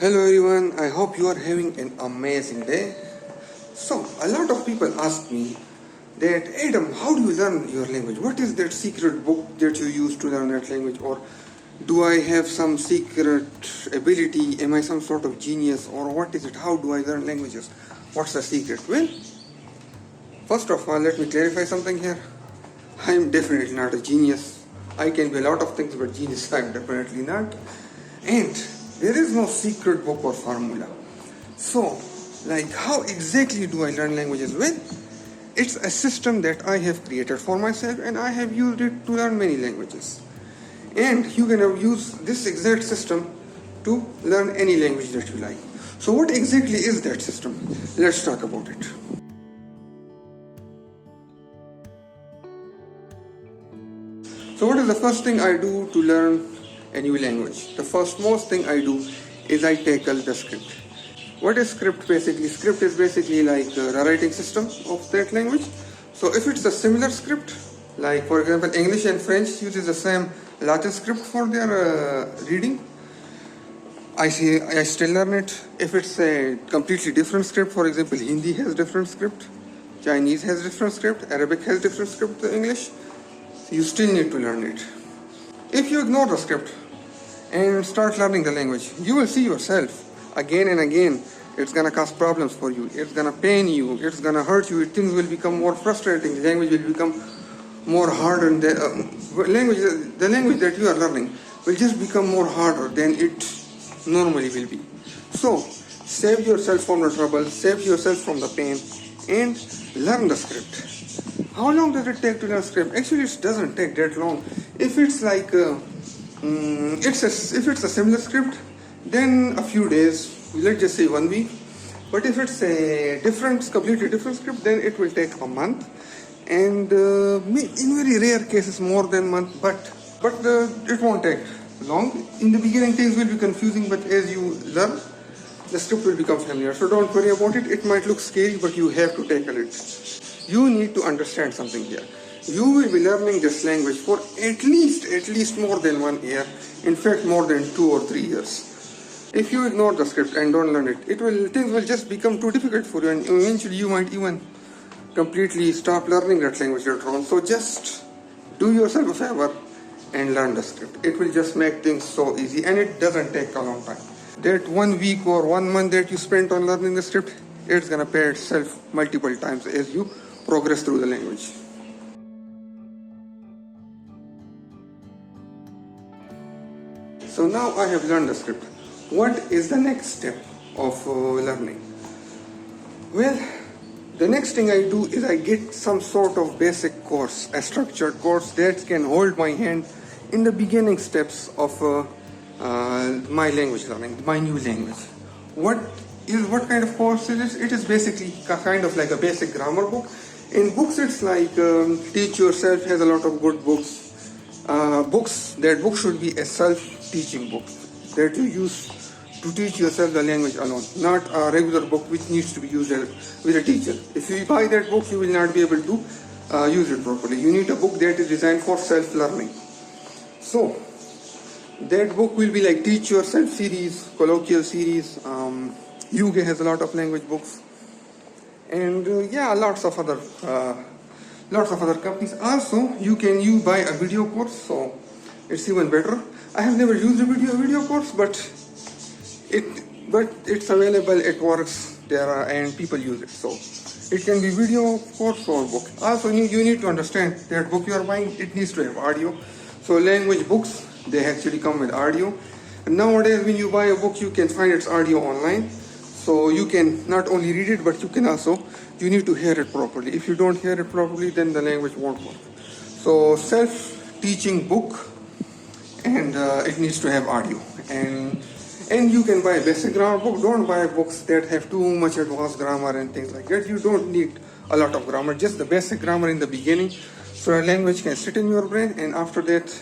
Hello everyone, I hope you are having an amazing day. So, a lot of people ask me that Adam, how do you learn your language? What is that secret book that you use to learn that language? Or do I have some secret ability? Am I some sort of genius? Or what is it? How do I learn languages? What's the secret? Well, first of all, let me clarify something here. I am definitely not a genius. I can be a lot of things, but genius I'm definitely not. And there is no secret book or formula. So, how exactly do I learn languages? Well, it's a system that I have created for myself and I have used it to learn many languages. And you can use this exact system to learn any language that you like. So what exactly is that system? Let's talk about it. So what is the first thing I do to learn a new language? The most thing I do is I tackle the script. What is script basically? Script is basically like the writing system of that language. So if it's a similar script, like for example English and French uses the same Latin script for their reading, I still learn it. If it's a completely different script, for example Hindi has different script, Chinese has different script, Arabic has different script to English, you still need to learn it. If you ignore the script and start learning the language, you will see yourself again and again it's gonna cause problems for you, it's gonna pain you, it's gonna hurt you, things will become more frustrating, the language will become more harder, the language that you are learning will just become more harder than it normally will be. So save yourself from the trouble, save yourself from the pain and learn the script. How long does it take to learn script? Actually it doesn't take that long. If it's if it's a similar script, then a few days, let's just say 1 week. But if it's a completely different script, then it will take a month, and in very rare cases more than a month. But it won't take long. In the beginning, things will be confusing, but as you learn, the script will become familiar. So don't worry about it. It might look scary, but you have to tackle it. You need to understand something here. You will be learning this language for at least more than 1 year. In fact, more than 2 or 3 years. If you ignore the script and don't learn it, things will just become too difficult for you, and eventually you might even completely stop learning that language later on. So just do yourself a favor and learn the script. It will just make things so easy, and it doesn't take a long time. That 1 week or 1 month that you spent on learning the script, it's gonna pay itself multiple times as you progress through the language. So now I have learned the script. What is the next step of learning? Well, the next thing I do is I get some sort of basic course, a structured course that can hold my hand in the beginning steps of my language learning, my new language. What kind of course it is? It is basically kind of like a basic grammar book. In books, it's like Teach Yourself has a lot of good books. That book should be a self-teaching book that you use to teach yourself the language alone, not a regular book which needs to be used with a teacher. If you buy that book, you will not be able to use it properly. You need a book that is designed for self-learning. So that book will be like Teach Yourself series, colloquial series. UK has a lot of language books, and lots of other companies. Also, you buy a video course, so it's even better. I have never used a video course, but it's available, it works there, and people use it. So it can be video course or book. Also, you need to understand that book you are buying, it needs to have audio. So language books, they actually come with audio. And nowadays, when you buy a book, you can find its audio online. So you can not only read it, but you need to hear it properly. If you don't hear it properly, then the language won't work. So self-teaching book, and it needs to have audio. And you can buy a basic grammar book. Don't buy books that have too much advanced grammar and things like that. You don't need a lot of grammar, just the basic grammar in the beginning, so a language can sit in your brain, and after that,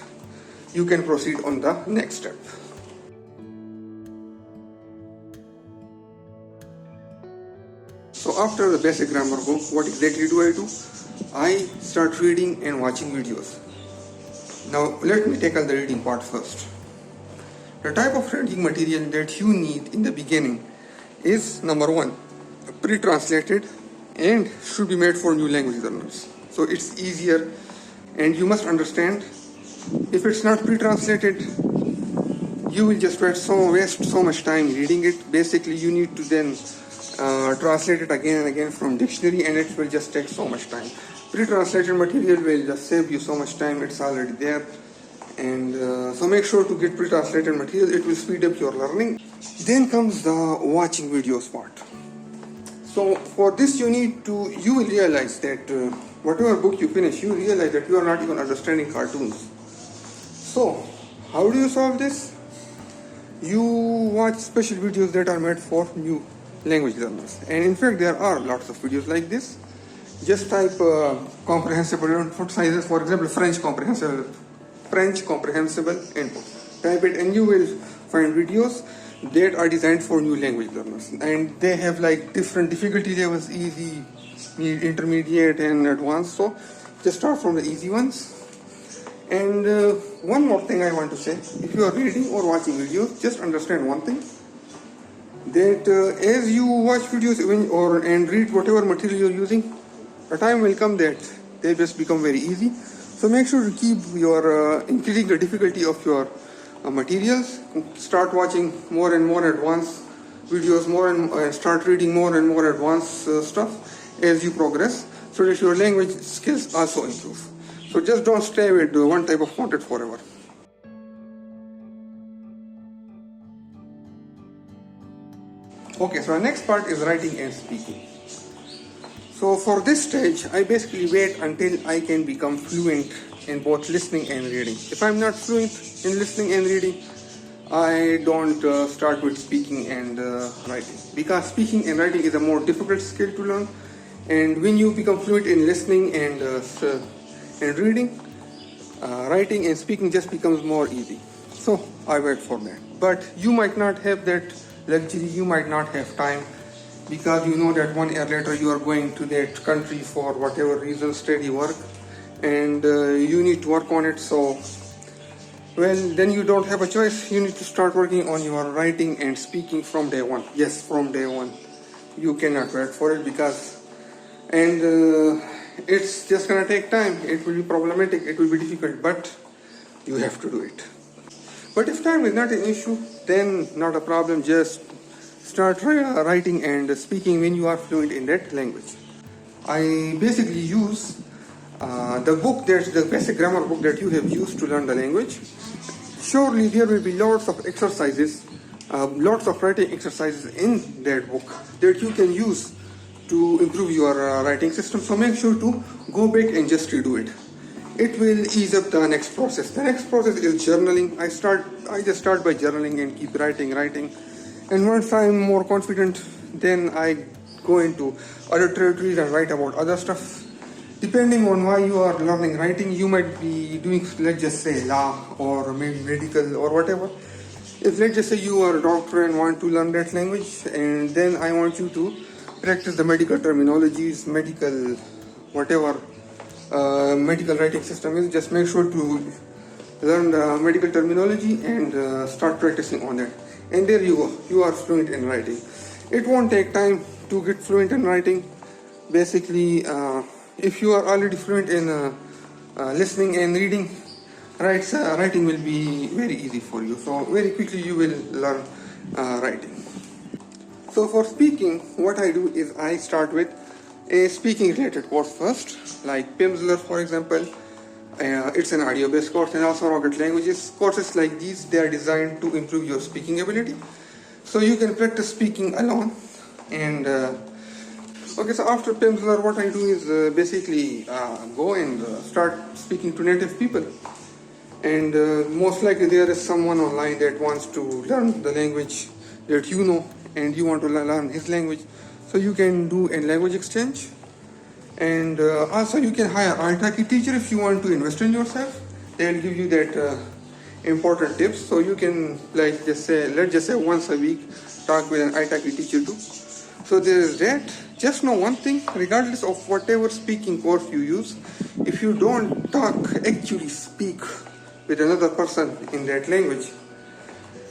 you can proceed on the next step. So after the basic grammar book, what exactly do? I start reading and watching videos. Now let me tackle the reading part first. The type of reading material that you need in the beginning is number one, pre-translated and should be made for new language learners. So it's easier, and you must understand, if it's not pre-translated, you will just waste so much time reading it. Basically, you need to then translate it again and again from dictionary, and it will just take so much time. Pre-translated material will just save you so much time. It's already there, and so make sure to get pre-translated material. It will speed up your learning. Then comes the watching videos part. So for this you will realize that whatever book you finish, you realize that you are not even understanding cartoons. So how do you solve this? You watch special videos that are made for new language learners, and in fact there are lots of videos like this. Just type comprehensible input sizes, for example French comprehensible input. Type it and you will find videos that are designed for new language learners, and they have like different difficulty levels: easy, intermediate, and advanced. So just start from the easy ones. And one more thing I want to say: if you are reading or watching videos, just understand one thing, that as you watch videos and read whatever material you're using, a time will come that they just become very easy. So make sure to keep your increasing the difficulty of your materials. Start watching more and more advanced videos, start reading more and more advanced stuff as you progress, so that your language skills also improve. So just don't stay with one type of content forever. Okay, so the next part is writing and speaking. So for this stage, I basically wait until I can become fluent in both listening and reading. If I'm not fluent in listening and reading, I don't start with speaking and writing, because speaking and writing is a more difficult skill to learn. And when you become fluent in listening and reading, writing and speaking just becomes more easy. So I wait for that. But you might not have that luxury, you might not have time, because you know that 1 year later you are going to that country for whatever reason, study, work, and you need to work on it. So, well, then you don't have a choice. You need to start working on your writing and speaking from day one. Yes, from day one. You cannot wait for it, it's just gonna take time. It will be problematic, it will be difficult, but you have to do it. But if time is not an issue, then not a problem. Just start writing and speaking when you are fluent in that language. I basically use the basic grammar book that you have used to learn the language. Surely there will be lots of exercises, lots of writing exercises in that book that you can use to improve your writing system. So make sure to go back and just redo it. It will ease up the next process. The next process is journaling. I just start by journaling and keep writing. And once I'm more confident, then I go into other territories and write about other stuff. Depending on why you are learning writing, you might be doing, let's just say, law or maybe medical or whatever. If let's just say you are a doctor and want to learn that language, and then I want you to practice the medical terminologies, medical writing system is, just make sure to learn the medical terminology and start practicing on it. And there you go, you are fluent in writing. It won't take time to get fluent in writing. Basically, if you are already fluent in listening and reading, writing will be very easy for you. So very quickly you will learn writing. So for speaking, what I do is I start with a speaking related course first, like Pimsleur, for example. It's an audio-based course, and also Rocket Languages. Courses like these, they are designed to improve your speaking ability. So you can practice speaking alone. And okay, so after Pimsleur, what I do is basically go and start speaking to native people. And most likely there is someone online that wants to learn the language that you know, and you want to learn his language. So you can do a language exchange. And also you can hire an Italki teacher if you want to invest in yourself. They will give you that important tips. So you can, like, let's just say once a week, talk with an Italki teacher too. So there is that. Just know one thing, regardless of whatever speaking course you use, if you don't actually speak with another person in that language,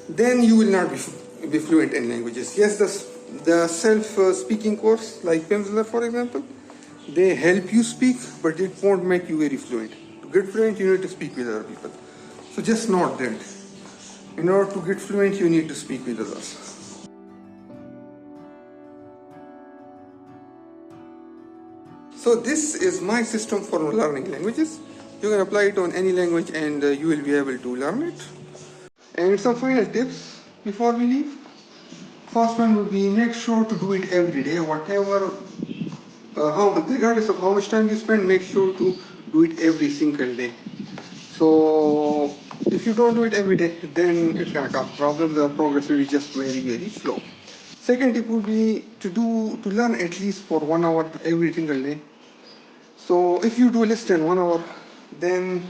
then you will not be fluent in languages. Yes, the self-speaking course like Pimsleur, for example, they help you speak, but it won't make you very fluent. To get fluent, you need to speak with other people. So just note that. In order to get fluent, you need to speak with others. So this is my system for learning languages. You can apply it on any language and you will be able to learn it. And some final tips before we leave. First one would be make sure to do it every day, whatever, regardless of how much time you spend, make sure to do it every single day. So if you don't do it every day, then it's gonna cause problems. The progress will be just very, very slow. Second tip would be to learn at least for 1 hour every single day. So if you do less than 1 hour, then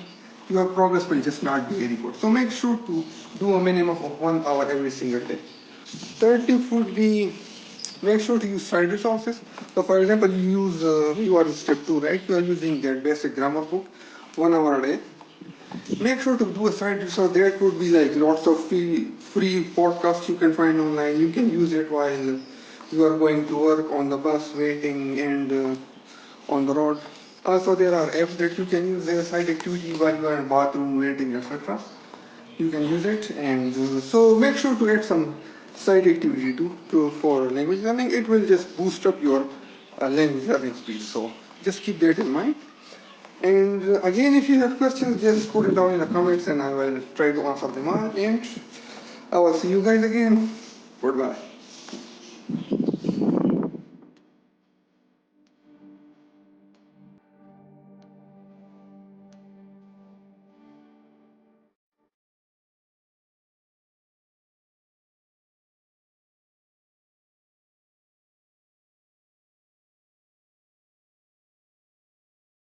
your progress will just not be very good. So make sure to do a minimum of 1 hour every single day. Third tip would be make sure to use side resources. So for example, you are in step 2, right? You are using that basic grammar book 1 hour a day. Make sure to do a side resource. There could be like lots of free podcasts you can find online. You can use it while you are going to work, on the bus, waiting, and on the road. Also, there are apps that you can use as a side activity while you are in bathroom, waiting, etc. You can use it, and so make sure to add some side activity for language learning. It will just boost up your language learning speed. So just keep that in mind. And again, if you have questions, just put it down in the comments, and I will try to answer them all. And I will see you guys again. Goodbye.